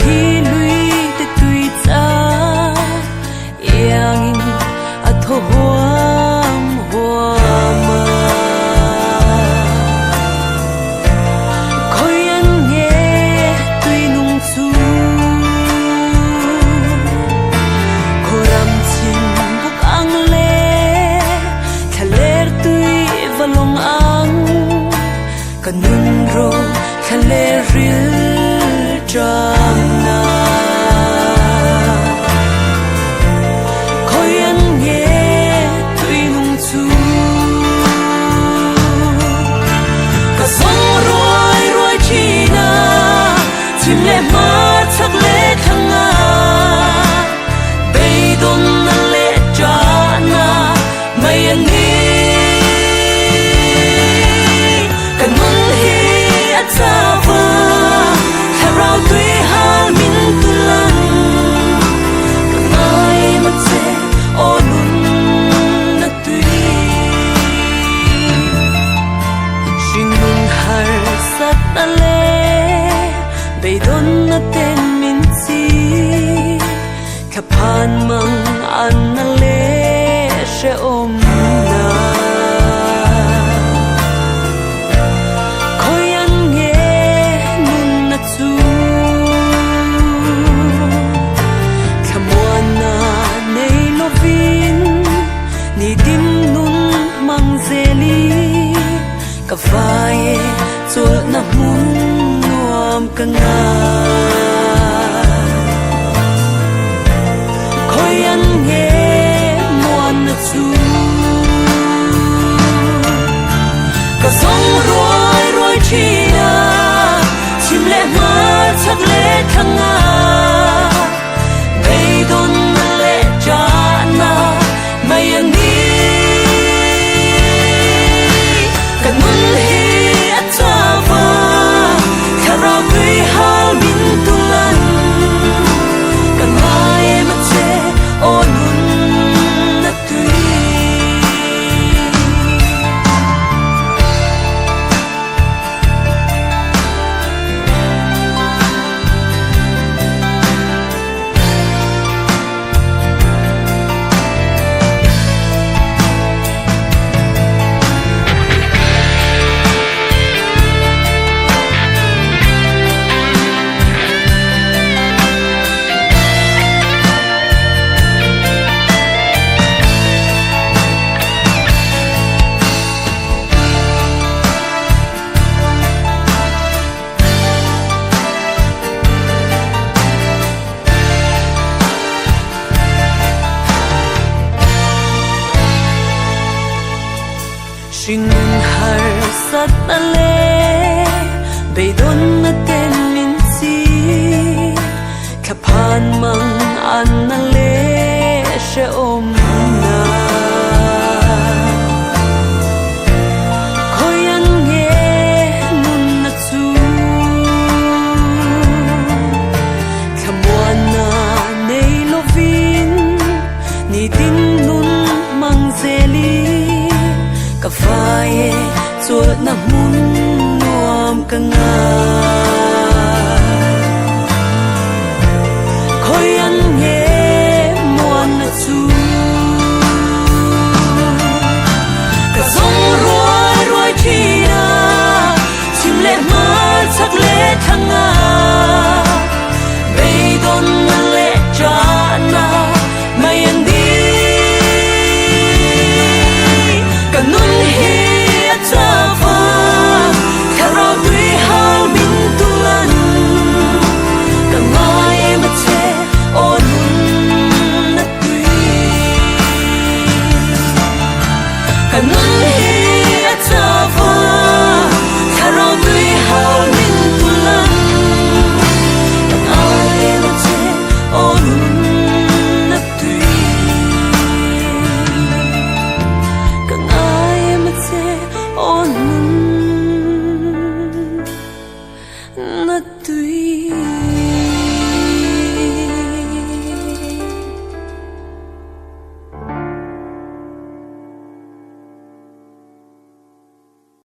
hi lui te tui cha yang in a tho huam huama khoi an nge tui nung chu khoram chin buk ang le khaler tui valong ang kanun ro khaler ril drum na khoi an nge tui nung chu ka song roi roi chi na chim le ma chak le thanga bei don na le cha na mai an ni kan mun hi at sa va rao tui hal min tulang kamai matse onun na tui shingun har sat ale beidon na ten min si kapan mang an ale she om na ka vai chul na mun nuam ka nga khoi an nge muan na chu ka song roi roi chi na chim le ma chak le thanga bei don na le cha na mai an ni shingun har sat ale beidon na ten min si kapan mang an ale she om na khoi an nge nun na chu khamwan na nei lovin ni din nun mang zeli ka vai chul na mun nuam ka nga khoi an nge muan na chu ka song roi roi chi na chim le ma chak le thanga bei don na le cha na mai an di kanun hi cha va kharau tui hal min tulan kamai matse onun na tui kanun